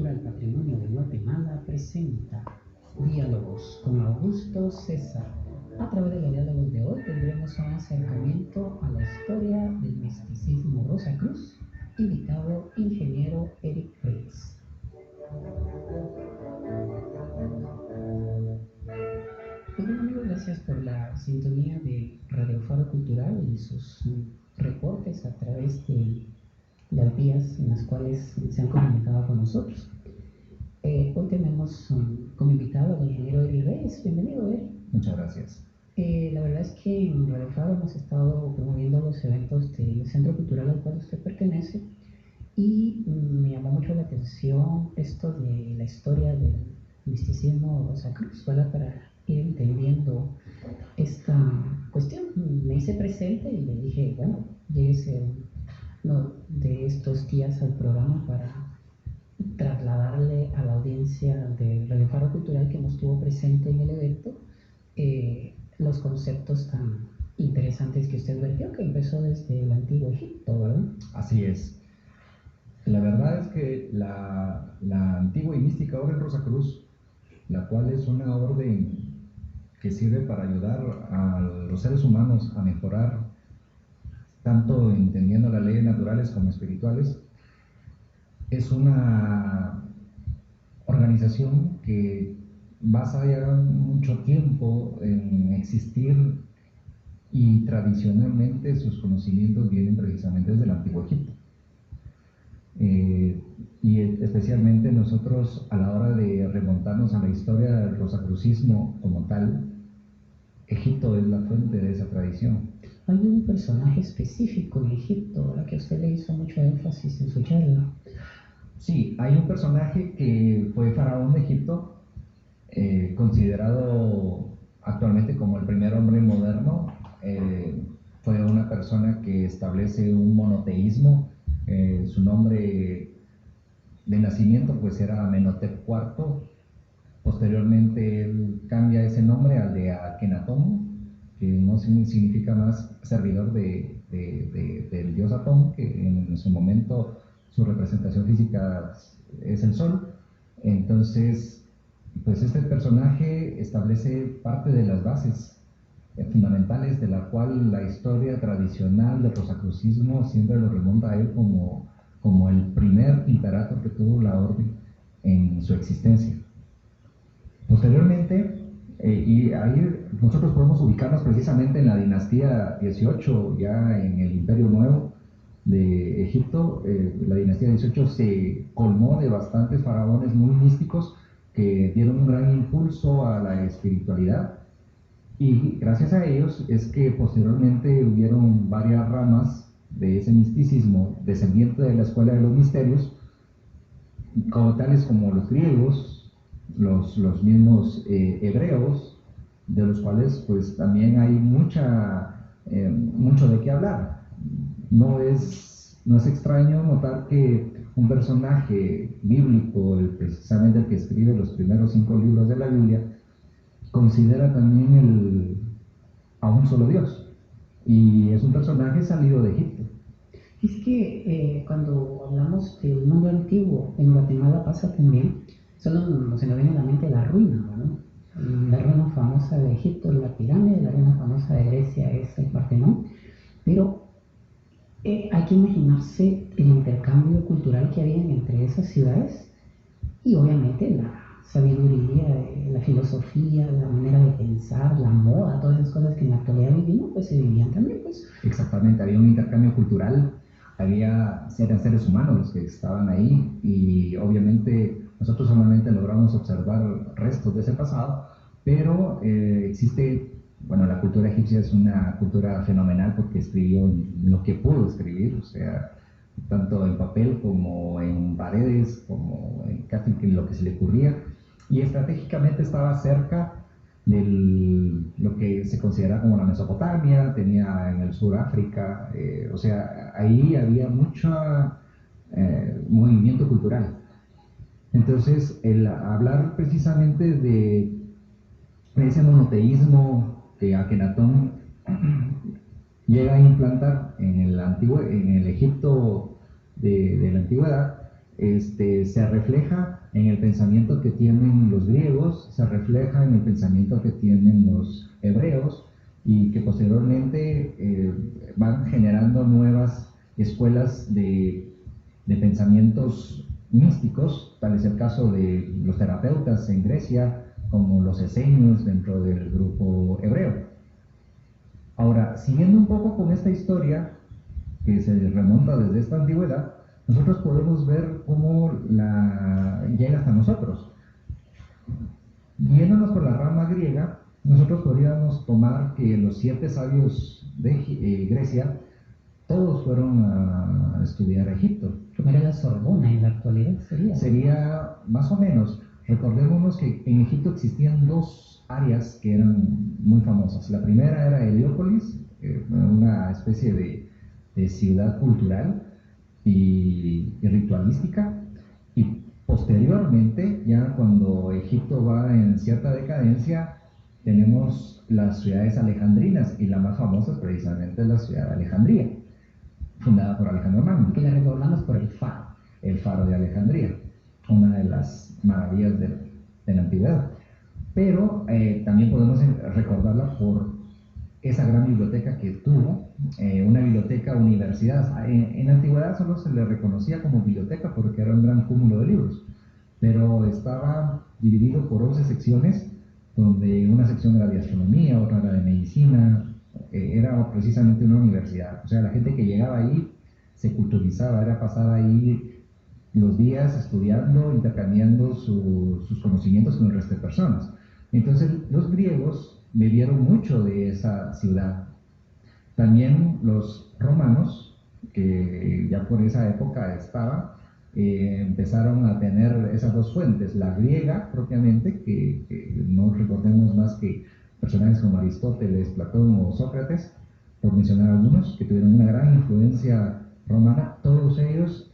Cultural Patrimonio de Guatemala presenta Diálogos con Augusto César. A través de los diálogos de hoy tendremos un acercamiento a la historia del misticismo Rosacruz, invitado ingeniero Eric Fritz. Bueno amigos, gracias por la sintonía de Radio Faro Cultural y sus reportes a través de las vías en las cuales se han comunicado con nosotros. Hoy tenemos como invitado al ingeniero Eric Reyes. Bienvenido, Eric. Muchas gracias. La verdad es que en Radio Faro hemos estado promoviendo los eventos del Centro Cultural al cual usted pertenece y me llamó mucho la atención esto de la historia del misticismo Rosacruz, ¿verdad? Para ir entendiendo esta cuestión. Me hice presente y le dije, bueno, lléguese uno de estos días al programa para trasladarle a la audiencia de Radio Faro Cultural que nos estuvo presente en el evento los conceptos tan interesantes que usted vertió, que empezó desde el Antiguo Egipto, ¿verdad? Así es. La verdad es que la antigua y mística Orden Rosacruz, la cual es una orden que sirve para ayudar a los seres humanos a mejorar, tanto entendiendo las leyes naturales como espirituales, es una organización que basa ya mucho tiempo en existir y tradicionalmente sus conocimientos vienen precisamente desde el Antiguo Egipto. Y especialmente nosotros, a la hora de remontarnos a la historia del rosacrucismo como tal, Egipto es la fuente de esa tradición. Hay un personaje específico en Egipto a la que usted le hizo mucho énfasis en su charla. Sí, hay un personaje que fue faraón de Egipto, considerado actualmente como el primer hombre moderno. Fue una persona que establece un monoteísmo. Su nombre de nacimiento pues era Amenhotep IV. Posteriormente él cambia ese nombre al de Akenatón, que no significa más servidor del dios Atón, que en su momento su representación física es el sol. Entonces, pues este personaje establece parte de las bases fundamentales de la cual la historia tradicional del rosacrucismo siempre lo remonta a él como el primer imperator que tuvo la orden en su existencia. Posteriormente, y ahí nosotros podemos ubicarnos precisamente en la dinastía 18, ya en el Imperio Nuevo de Egipto. La dinastía 18 se colmó de bastantes faraones muy místicos que dieron un gran impulso a la espiritualidad, y gracias a ellos es que posteriormente hubieron varias ramas de ese misticismo descendiente de la escuela de los misterios, como tales como los griegos, los mismos hebreos, de los cuales pues también hay mucho de qué hablar. No es extraño notar que un personaje bíblico, precisamente el que escribe los primeros 5 libros de la Biblia, considera también a un solo Dios, y es un personaje salido de Egipto. Es que cuando hablamos del mundo antiguo, en Guatemala pasa también, solo se nos viene a la mente la ruina, ¿no? La ruina famosa de Egipto es la pirámide, la ruina famosa de Grecia es el Partenón, pero hay que imaginarse el intercambio cultural que había entre esas ciudades y obviamente la sabiduría, la filosofía, la manera de pensar, la moda, todas esas cosas que en la actualidad vivimos, pues se vivían también, pues. Exactamente, había un intercambio cultural, eran seres humanos los que estaban ahí, y obviamente nosotros solamente logramos observar restos de ese pasado, pero existe. Bueno, la cultura egipcia es una cultura fenomenal porque escribió lo que pudo escribir, o sea, tanto en papel como en paredes, como en casi lo que se le ocurría, y estratégicamente estaba cerca de lo que se considera como la Mesopotamia, tenía en el sur África, o sea, ahí había mucho movimiento cultural. Entonces, el hablar precisamente de ese monoteísmo que Akenatón llega a implantar en el Egipto de la antigüedad, se refleja en el pensamiento que tienen los griegos, se refleja en el pensamiento que tienen los hebreos y que posteriormente van generando nuevas escuelas de pensamientos místicos, tal es el caso de los terapeutas en Grecia, como los esenios dentro del grupo hebreo. Ahora, siguiendo un poco con esta historia que se remonta desde esta antigüedad, nosotros podemos ver cómo llega hasta nosotros. Yéndonos por la rama griega, nosotros podríamos tomar que los 7 sabios de Grecia, todos fueron a estudiar a Egipto. Como era la Sorbona en la actualidad, sería. Sería más o menos. Recordémonos que en Egipto existían 2 áreas que eran muy famosas. La primera era Heliópolis, una especie de ciudad cultural y ritualística. Y posteriormente, ya cuando Egipto va en cierta decadencia, tenemos las ciudades alejandrinas, y la más famosa es precisamente la ciudad de Alejandría, fundada por Alejandro Magno. Que la recordamos por el faro de Alejandría, una de las maravillas de la antigüedad. Pero también podemos recordarla por esa gran biblioteca que tuvo, una biblioteca universidad. En la antigüedad solo se le reconocía como biblioteca porque era un gran cúmulo de libros, pero estaba dividido por 11 secciones, donde una sección era de astronomía, otra era de medicina, era precisamente una universidad. O sea, la gente que llegaba ahí se culturizaba, era pasar ahí los días estudiando, intercambiando sus conocimientos con el resto de personas. Entonces, los griegos bebieron mucho de esa ciudad. También los romanos, que ya por esa época estaban, empezaron a tener esas 2 fuentes, la griega propiamente, que no recordemos más que personajes como Aristóteles, Platón o Sócrates, por mencionar algunos, que tuvieron una gran influencia romana. Todos ellos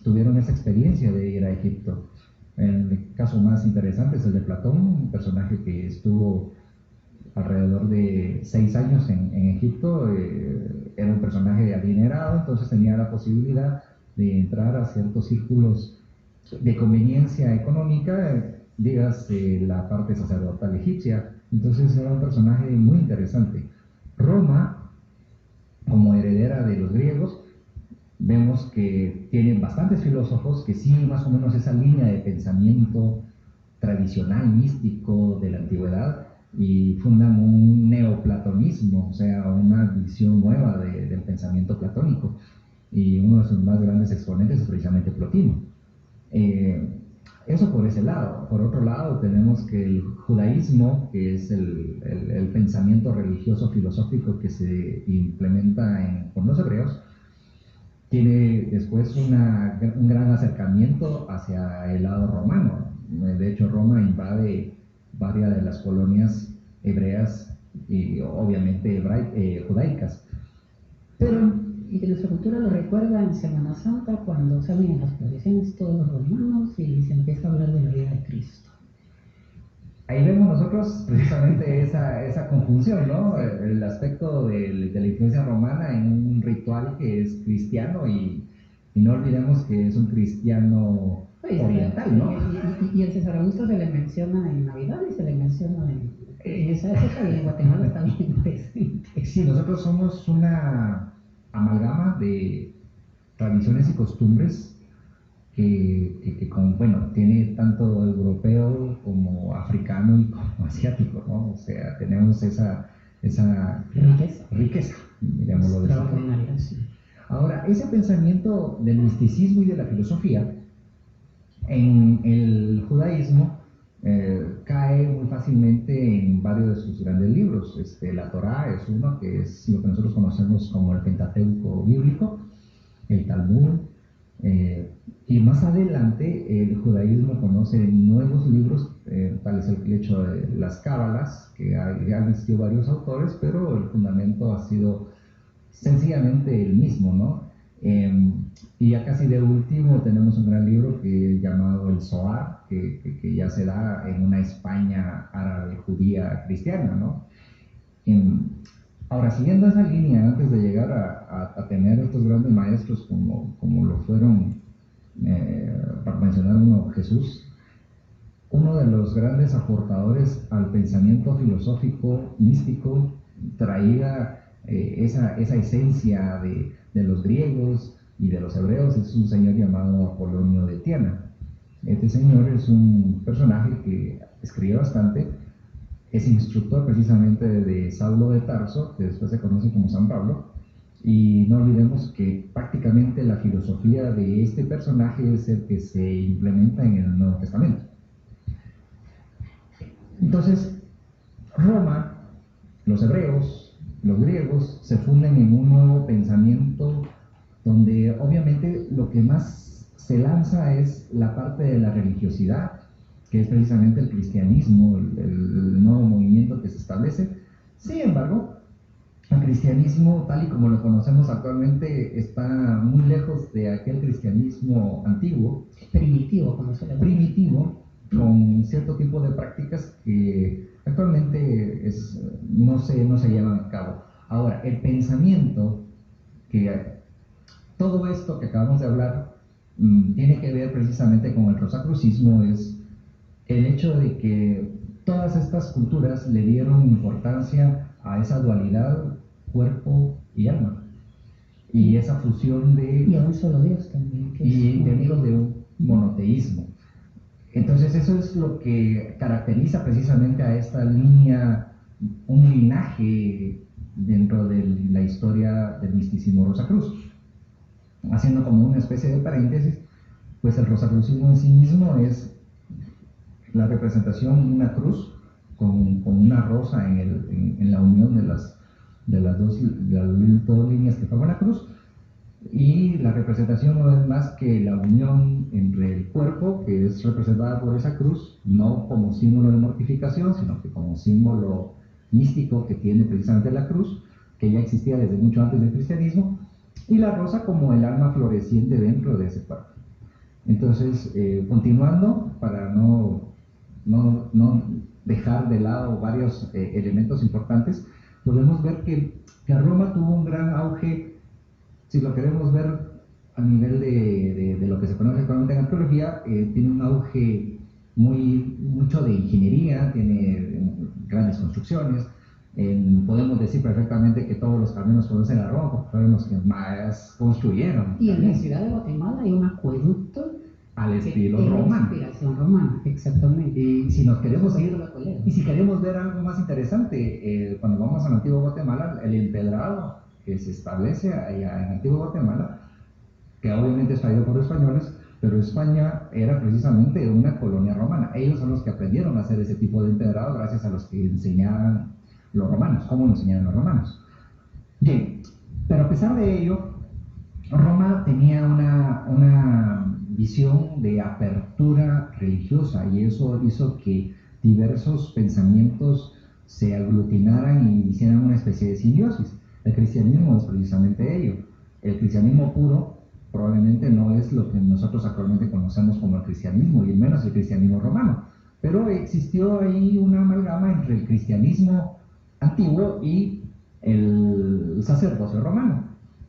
tuvieron esa experiencia de ir a Egipto. El caso más interesante es el de Platón, un personaje que estuvo alrededor de 6 años en Egipto. Era un personaje adinerado, entonces tenía la posibilidad de entrar a ciertos círculos de conveniencia económica, digas la parte sacerdotal egipcia. Entonces era un personaje muy interesante. Roma, como heredera de los griegos, vemos que tiene bastantes filósofos que siguen más o menos esa línea de pensamiento tradicional, místico de la antigüedad, y fundan un neoplatonismo, o sea, una visión nueva del pensamiento platónico. Y uno de sus más grandes exponentes es precisamente Plotino. Eso por ese lado. Por otro lado, tenemos que el judaísmo, que es el pensamiento religioso filosófico que se implementa con los hebreos, tiene después un gran acercamiento hacia el lado romano. De hecho, Roma invade varias de las colonias hebreas y obviamente judaicas. Y que nuestra cultura lo recuerda en Semana Santa, cuando salen en las procesiones todos los romanos y se empieza a hablar de la vida de Cristo. Ahí vemos nosotros precisamente esa conjunción, ¿no? El aspecto de la influencia romana en un ritual que es cristiano, y no olvidemos que es un cristiano oriental, ¿no? Y el César Augusto se le menciona en Navidad y se le menciona en esa época, y en Guatemala está bien presente. Sí, nosotros somos una amalgama de tradiciones y costumbres que bueno, tiene tanto europeo como africano y como asiático, ¿no? O sea, tenemos esa riqueza, digámoslo de esa forma. Ahora, ese pensamiento del misticismo y de la filosofía en el judaísmo cae muy fácilmente en varios de sus grandes libros. La Torá es uno, que es lo que nosotros conocemos como el Pentateuco bíblico, el Talmud, y más adelante el judaísmo conoce nuevos libros, tal es el hecho de las cábalas, que han existido varios autores, pero el fundamento ha sido sencillamente el mismo, ¿no? Y ya casi de último tenemos un gran libro llamado el Zohar, que ya se da en una España árabe, judía, cristiana, ¿no? Ahora, siguiendo esa línea, antes de llegar a tener estos grandes maestros como lo fueron para mencionar uno, Jesús, uno de los grandes aportadores al pensamiento filosófico místico, traída esa esencia de los griegos y de los hebreos, es un señor llamado Apolonio de Tiana. Este señor es un personaje que escribe bastante, es instructor precisamente de Saulo de Tarso, que después se conoce como San Pablo, y no olvidemos que prácticamente la filosofía de este personaje es el que se implementa en el Nuevo Testamento. Entonces, Roma, los hebreos, los griegos, se funden en un nuevo pensamiento donde obviamente lo que más se lanza es la parte de la religiosidad, que es precisamente el cristianismo, el nuevo movimiento que se establece. Sin embargo, el cristianismo tal y como lo conocemos actualmente está muy lejos de aquel cristianismo antiguo, primitivo, como se le llama. Primitivo, con cierto tipo de prácticas que actualmente no se llevan a cabo. Ahora, el pensamiento que todo esto que acabamos de hablar tiene que ver precisamente con el rosacrucismo, es el hecho de que todas estas culturas le dieron importancia a esa dualidad cuerpo y alma, y esa fusión y a un solo Dios también, y dentro de un monoteísmo. Entonces eso es lo que caracteriza precisamente a esta línea, un linaje dentro de la historia del misticismo Rosacruz. Haciendo como una especie de paréntesis, pues el rosacrucismo en sí mismo es la representación de una cruz con una rosa en la unión de las dos líneas que forman la cruz, y la representación no es más que la unión entre el cuerpo, que es representada por esa cruz, no como símbolo de mortificación, sino que como símbolo místico que tiene precisamente la cruz, que ya existía desde mucho antes del cristianismo, y la rosa como el alma floreciente dentro de ese cuerpo. Entonces, continuando, para no dejar de lado varios elementos importantes, podemos ver que Roma tuvo un gran auge, si lo queremos ver a nivel de lo que se conoce actualmente en arqueología, tiene un auge mucho de ingeniería, tiene grandes construcciones. Podemos decir perfectamente que todos los caminos conocen a Roma, porque fueron los que más construyeron. Y en la ciudad de Guatemala hay un acueducto al estilo romano. Inspiración romana, exactamente. Y si nos queremos ir, y si queremos ver algo más interesante, cuando vamos al antiguo Guatemala, el empedrado que se establece allá en antiguo Guatemala, que obviamente es traído por los españoles, pero España era precisamente una colonia romana. Ellos son los que aprendieron a hacer ese tipo de empedrado gracias a los que enseñaban los romanos, cómo lo enseñaban los romanos. Bien, pero a pesar de ello, Roma tenía una visión de apertura religiosa, y eso hizo que diversos pensamientos se aglutinaran y hicieran una especie de simbiosis. El cristianismo es precisamente ello. El cristianismo puro probablemente no es lo que nosotros actualmente conocemos como el cristianismo, y menos el cristianismo romano, pero existió ahí una amalgama entre el cristianismo antiguo y el sacerdocio romano,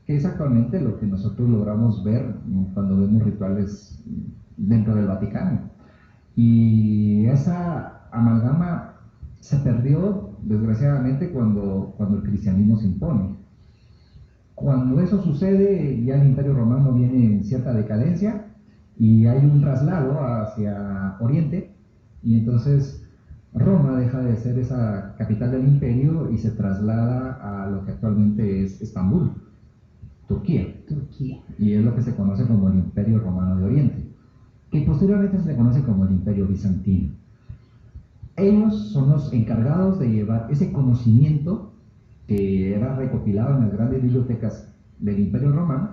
que es actualmente lo que nosotros logramos ver cuando vemos rituales dentro del Vaticano. Y esa amalgama se perdió, desgraciadamente, cuando el cristianismo se impone. Cuando eso sucede, ya el Imperio Romano viene en cierta decadencia y hay un traslado hacia Oriente, y entonces Roma deja de ser esa capital del imperio y se traslada a lo que actualmente es Estambul, Turquía. Y es lo que se conoce como el Imperio Romano de Oriente, que posteriormente se le conoce como el Imperio Bizantino. Ellos son los encargados de llevar ese conocimiento que era recopilado en las grandes bibliotecas del Imperio Romano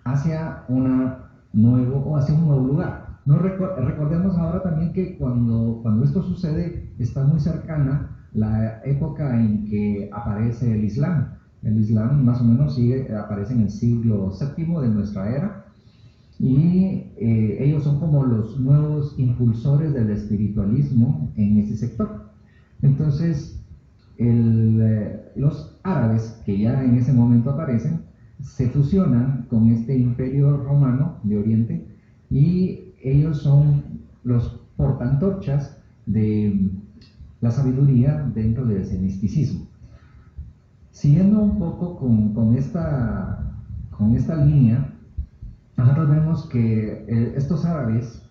hacia un nuevo lugar. Recordemos ahora también que cuando esto sucede está muy cercana la época en que aparece el Islam. El Islam más o menos aparece en el siglo VII de nuestra era, y ellos son como los nuevos impulsores del espiritualismo en ese sector. Entonces, los árabes que ya en ese momento aparecen se fusionan con este imperio romano de Oriente y ellos son los portaantorchas de la sabiduría dentro de ese misticismo. Siguiendo un poco con esta línea, nosotros vemos que estos árabes,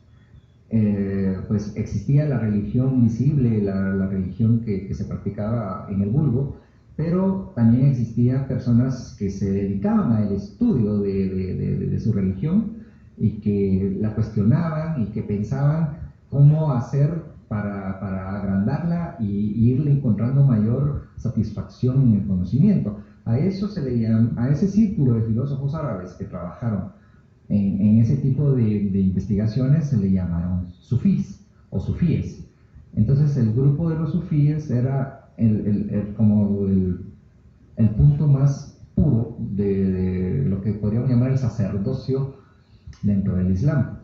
pues existía la religión visible, la religión que se practicaba en el vulgo, pero también existían personas que se dedicaban al estudio de su religión y que la cuestionaban y que pensaban cómo hacer para agrandarla y irle encontrando mayor satisfacción en el conocimiento. A eso se le llama, a ese círculo de filósofos árabes que trabajaron en ese tipo de investigaciones se le llamaron sufís o sufíes. Entonces el grupo de los sufíes era como el punto más puro de lo que podríamos llamar el sacerdocio dentro del Islam.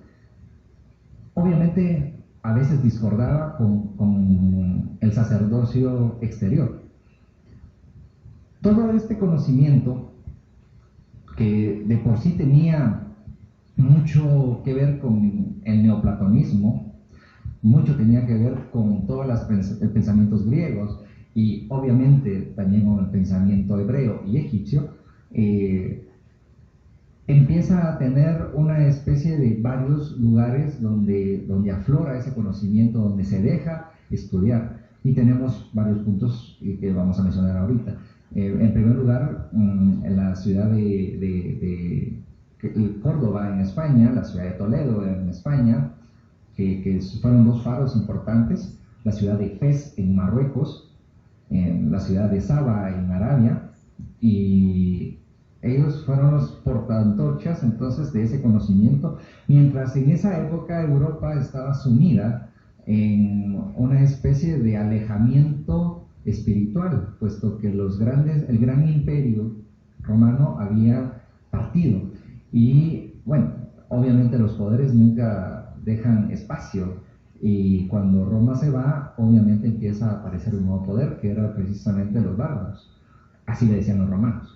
Obviamente a veces discordaba con el sacerdocio exterior. Todo este conocimiento que de por sí tenía mucho que ver con el neoplatonismo, mucho tenía que ver con todos los pensamientos griegos y obviamente también con el pensamiento hebreo y egipcio, empieza a tener una especie de varios lugares donde aflora ese conocimiento, donde se deja estudiar. Y tenemos varios puntos que vamos a mencionar ahorita. En primer lugar, en la ciudad de Córdoba en España, la ciudad de Toledo en España, que fueron dos faros importantes, la ciudad de Fez en Marruecos, en la ciudad de Saba en Arabia, y ellos fueron los portaantorchas entonces de ese conocimiento, mientras en esa época Europa estaba sumida en una especie de alejamiento espiritual, puesto que el gran imperio romano había partido. Y bueno, obviamente los poderes nunca dejan espacio y cuando Roma se va, obviamente empieza a aparecer un nuevo poder que era precisamente los bárbaros. Así le decían los romanos.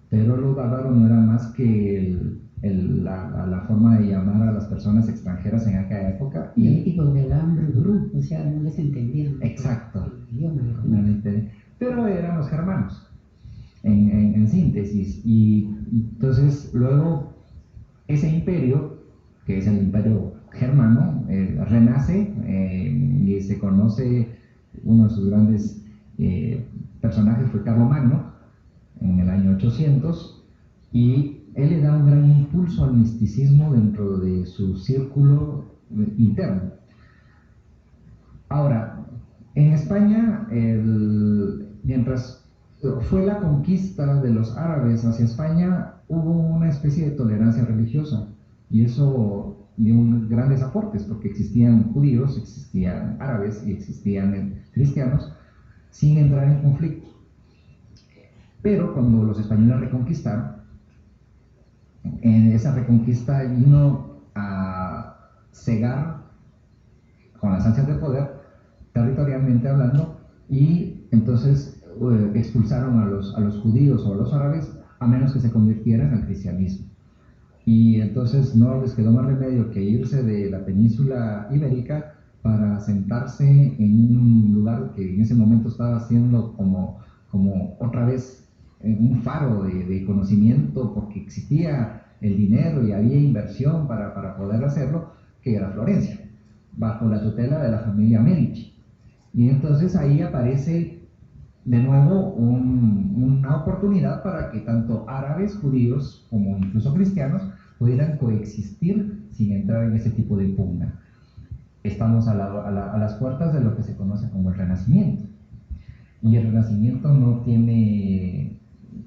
Pero los bárbaros no eran más que la forma de llamar a las personas extranjeras en aquella época. Y donde hablaban brú, o sea, no les entendían. Exacto. El idioma. Pero eran los germanos, en síntesis. Y entonces luego ese imperio, que es el imperio germano, renace y se conoce, uno de sus grandes personajes fue Carlomagno, en el año 800, y él le da un gran impulso al misticismo dentro de su círculo interno. Ahora, en España, mientras fue la conquista de los árabes hacia España, hubo una especie de tolerancia religiosa, y eso dio grandes aportes, porque existían judíos, existían árabes y existían cristianos, sin entrar en conflicto. Pero cuando los españoles reconquistaron, en esa reconquista vino a cegar con las ansias de poder, territorialmente hablando, y entonces expulsaron a los judíos o a los árabes a menos que se convirtieran al cristianismo. Y entonces no les quedó más remedio que irse de la península ibérica para asentarse en un lugar que en ese momento estaba siendo como otra vez un faro de conocimiento, porque existía el dinero y había inversión para poder hacerlo, que era Florencia, bajo la tutela de la familia Medici. Y entonces ahí aparece de nuevo una oportunidad para que tanto árabes, judíos como incluso cristianos pudieran coexistir sin entrar en ese tipo de pugna. Estamos a las puertas de lo que se conoce como el Renacimiento. Y el Renacimiento no tiene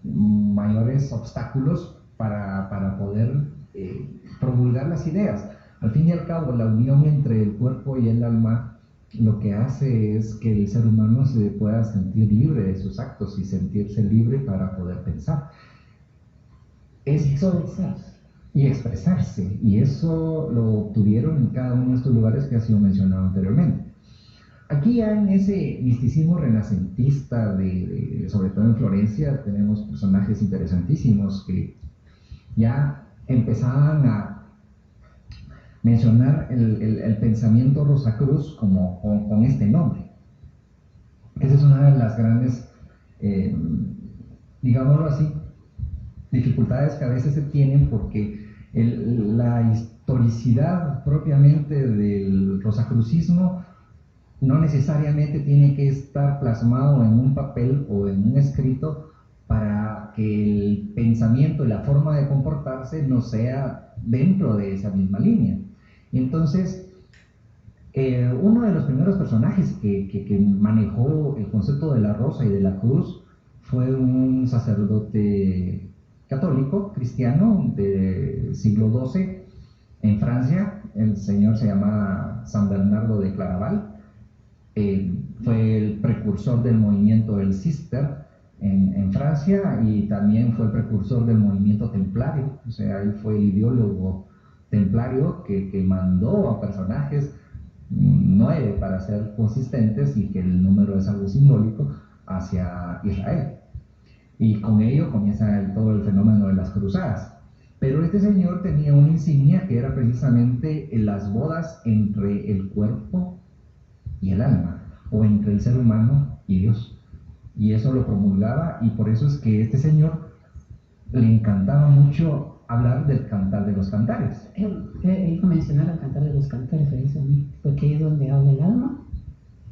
mayores obstáculos para poder promulgar las ideas. Al fin y al cabo, la unión entre el cuerpo y el alma lo que hace es que el ser humano se pueda sentir libre de sus actos y sentirse libre para poder pensar. Y expresarse. Y eso lo obtuvieron en cada uno de estos lugares que ha sido mencionado anteriormente. Aquí ya en ese misticismo renacentista, sobre todo en Florencia, tenemos personajes interesantísimos que ya empezaban a mencionar el pensamiento Rosacruz como con este nombre. Esa es una de las grandes, eh, digámoslo así, dificultades que a veces se tienen porque la historicidad propiamente del rosacrucismo no necesariamente tiene que estar plasmado en un papel o en un escrito para que el pensamiento y la forma de comportarse no sea dentro de esa misma línea. Y entonces, uno de los primeros personajes que manejó el concepto de la rosa y de la cruz fue un sacerdote católico, cristiano, del siglo XII en Francia. El señor se llama San Bernardo de Claraval. Fue el precursor del movimiento del Cister en Francia y también fue el precursor del movimiento templario. O sea, él fue el ideólogo templario que mandó a personajes 9 para ser consistentes y que el número es algo simbólico hacia Israel. Y con ello comienza todo el fenómeno de las cruzadas. Pero este señor tenía una insignia que era precisamente las bodas entre el cuerpo y el alma, o entre el ser humano y Dios. Y eso lo promulgaba, y por eso es que este señor le encantaba mucho hablar del cantar de los cantares. Él iba a mencionar el cantar de los cantares precisamente, porque ahí es donde habla el alma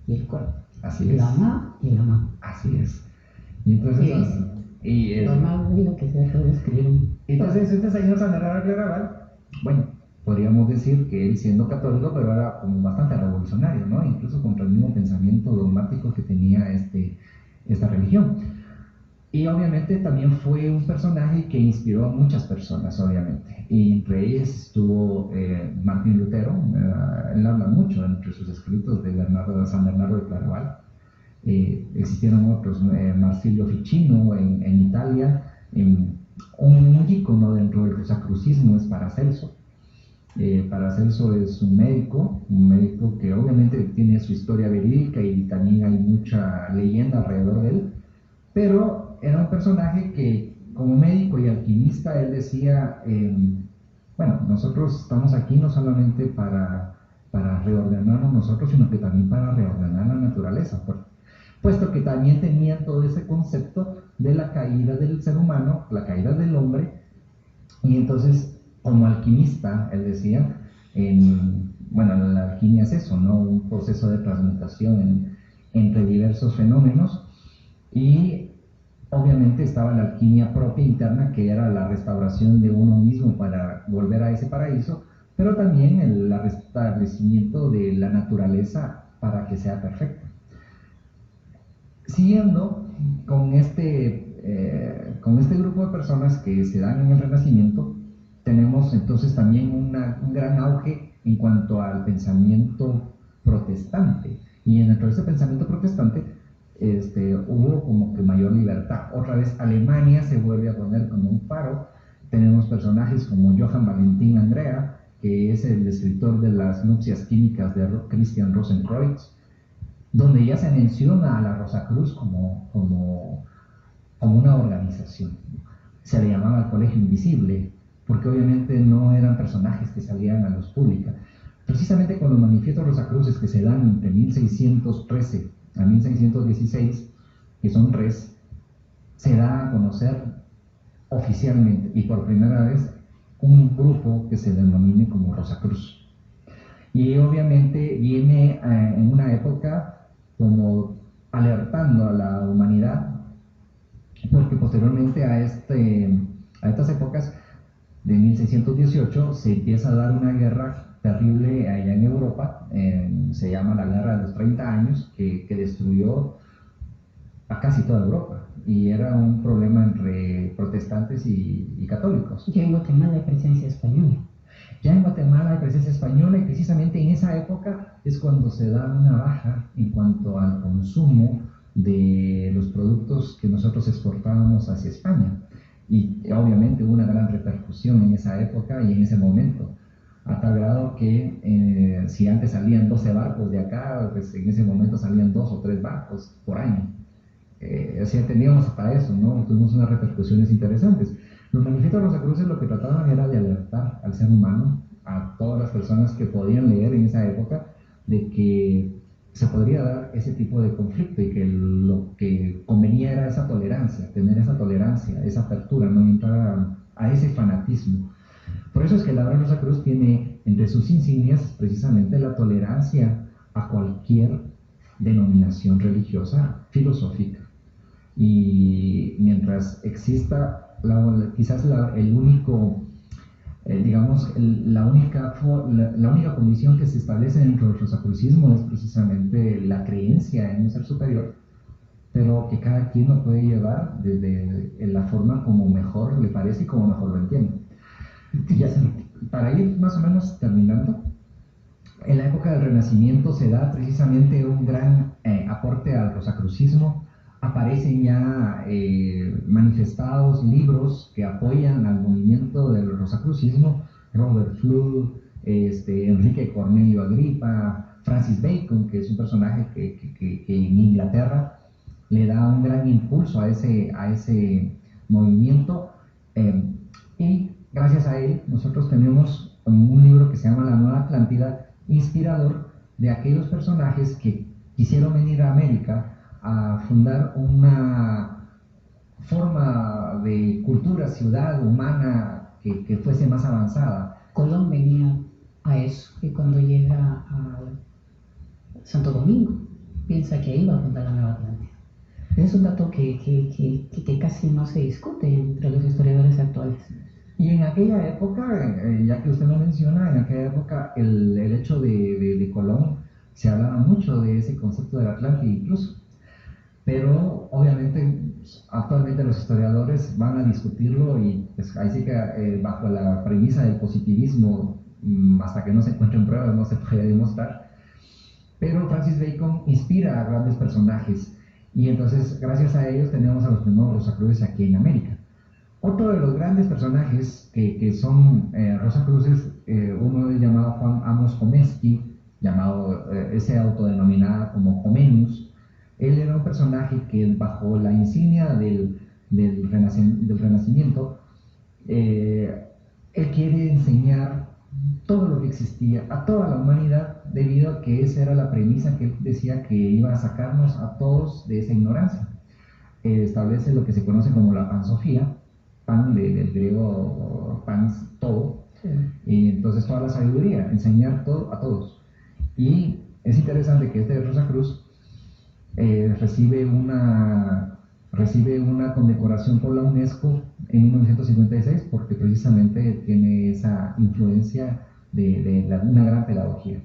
y el cuerpo. Así es. La alma y el amor. Así es. Y entonces, lo más lindo que se deja de escribir. Entonces, este señor San Bernardo de Claraval, bueno, podríamos decir que él siendo católico, pero era como bastante revolucionario, ¿no? Incluso contra el mismo pensamiento dogmático que tenía esta religión. Y obviamente también fue un personaje que inspiró a muchas personas, obviamente. Y entre ellas estuvo Martín Lutero. Él habla mucho entre sus escritos de San Bernardo de Claraval. Existieron otros, Marsilio Ficino en Italia, un ícono dentro del rosacrucismo es Paracelso. Paracelso es un médico que obviamente tiene su historia verídica y también hay mucha leyenda alrededor de él, pero era un personaje que como médico y alquimista él decía, bueno, nosotros estamos aquí no solamente para reordenarnos nosotros, sino que también para reordenar la naturaleza, puesto que también tenía todo ese concepto de la caída del ser humano, la caída del hombre, y entonces como alquimista, él decía, bueno, la alquimia es eso, ¿no? Un proceso de transmutación entre diversos fenómenos, y obviamente estaba la alquimia propia interna, que era la restauración de uno mismo para volver a ese paraíso, pero también el restablecimiento de la naturaleza para que sea perfecta. Siguiendo con este grupo de personas que se dan en el Renacimiento, tenemos entonces también un gran auge en cuanto al pensamiento protestante. Y dentro de ese pensamiento protestante hubo como que mayor libertad. Otra vez Alemania se vuelve a poner como un faro. Tenemos personajes como Johann Valentin Andrea, que es el escritor de las nupcias químicas de Christian Rosenkreuz, donde ya se menciona a la Rosacruz como una organización. Se le llamaba el Colegio Invisible, porque obviamente no eran personajes que salían a la luz pública. Precisamente con los manifiestos Rosacruces que se dan entre 1613 a 1616, que son 3, se da a conocer oficialmente y por primera vez un grupo que se denomine como Rosacruz. Y obviamente viene en una época como alertando a la humanidad, porque posteriormente a estas épocas de 1618 se empieza a dar una guerra terrible allá en Europa, se llama la Guerra de los 30 años, que destruyó a casi toda Europa, y era un problema entre protestantes y católicos. Ya en Guatemala hay presencia española. Ya en Guatemala hay presencia española, y precisamente en esa época es cuando se da una baja en cuanto al consumo de los productos que nosotros exportábamos hacia España. Y obviamente hubo una gran repercusión en esa época y en ese momento, a tal grado que si antes salían 12 barcos de acá, pues en ese momento salían 2 o 3 barcos por año. O sea, teníamos hasta eso, ¿no? Tuvimos unas repercusiones interesantes. Los manifiestos rosacruces lo que trataban era de alertar al ser humano, a todas las personas que podían leer en esa época, de que se podría dar ese tipo de conflicto y que lo que convenía era esa tolerancia, tener esa tolerancia, esa apertura, no entrar a ese fanatismo. Por eso es que la Orden Rosacruz tiene entre sus insignias precisamente la tolerancia a cualquier denominación religiosa, filosófica. Y mientras exista quizás el único, digamos, la única condición que se establece dentro del rosacrucismo es precisamente la creencia en un ser superior, pero que cada quien lo puede llevar desde la forma como mejor le parece y como mejor lo entiende. Ya, para ir más o menos terminando, en la época del Renacimiento se da precisamente un gran aporte al rosacrucismo. Aparecen ya manifestados libros que apoyan al movimiento del rosacrucismo. Robert Fludd, Enrique Cornelio Agripa, Francis Bacon, que es un personaje que en Inglaterra le da un gran impulso a ese movimiento. Y gracias a él nosotros tenemos un libro que se llama La Nueva Atlántida, inspirador de aquellos personajes que quisieron venir a América a fundar una forma de cultura, ciudad humana que fuese más avanzada. Colón venía a eso, y cuando llega a Santo Domingo, piensa que iba a fundar la Nueva Atlántida. Es un dato que casi no se discute entre los historiadores actuales. Y en aquella época, ya que usted lo menciona, en aquella época el hecho de Colón se hablaba mucho de ese concepto del Atlántico incluso, pero obviamente actualmente los historiadores van a discutirlo y pues, ahí sí que bajo la premisa del positivismo, hasta que no se encuentren pruebas no se puede demostrar, pero Francis Bacon inspira a grandes personajes y entonces gracias a ellos tenemos a los primeros rosacruces aquí en América. Otro de los grandes personajes que son rosacruces, uno es llamado Juan Amos Komensky, ese autodenominada como Comenius. Él era un personaje que bajo la insignia del Renacimiento, él quiere enseñar todo lo que existía a toda la humanidad, debido a que esa era la premisa que él decía que iba a sacarnos a todos de esa ignorancia. Establece lo que se conoce como la pansofía, pan del griego pans, todo, sí. Y entonces toda la sabiduría, enseñar todo a todos. Y es interesante que este Rosacruz recibe una condecoración por la UNESCO en 1956 porque precisamente tiene esa influencia de una gran pedagogía.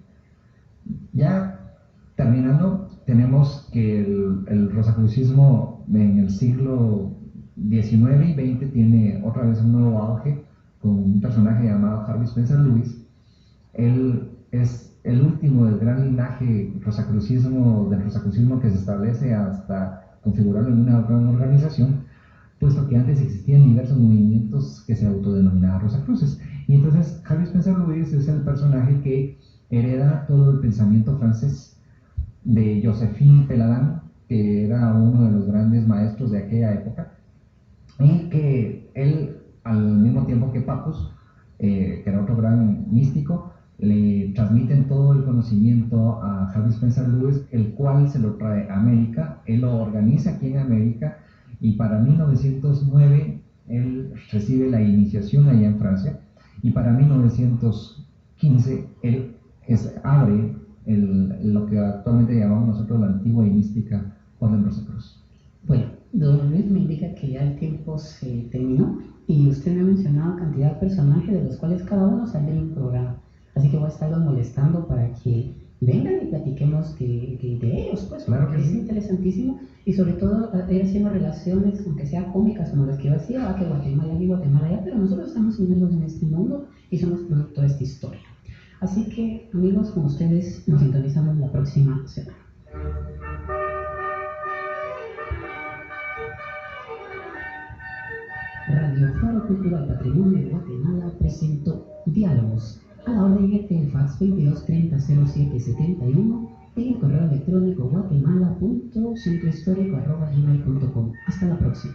Ya terminando, tenemos que el rosacrucismo en el siglo XIX y XX tiene otra vez un nuevo auge con un personaje llamado Harvey Spencer Lewis. Él es el último del gran linaje del rosacrucismo que se establece hasta configurarlo en una gran organización, puesto que antes existían diversos movimientos que se autodenominaban rosacruces. Y entonces Harvey Spencer Lewis es el personaje que hereda todo el pensamiento francés de Joséphine Péladan, que era uno de los grandes maestros de aquella época, y que él, al mismo tiempo que Papus, que era otro gran místico, le transmiten todo el conocimiento a Harvey Spencer Lewis, el cual se lo trae a América, él lo organiza aquí en América, y para 1909 él recibe la iniciación allá en Francia, y para 1915 él abre lo que actualmente llamamos nosotros la antigua y mística Orden Rosacruz. Bueno, don Luis me indica que ya el tiempo se terminó y usted me ha mencionado cantidad de personajes de los cuales cada uno sale en un programa. Así que voy a estarlos molestando para que vengan y platiquemos de ellos, pues, claro porque es interesantísimo y sobre todo ir haciendo relaciones, aunque sean cómicas como las que yo hacía, que Guatemala y Guatemala allá, pero nosotros estamos inmersos en este mundo y somos producto de esta historia. Así que, amigos, con ustedes nos sintonizamos la próxima semana. Radio Faro Cultural Patrimonio de Guatemala presentó Diálogos. A la orden el fax 22 30 07 71 y el correo electrónico guatemala.centrohistórico@gmail.com. Hasta la próxima.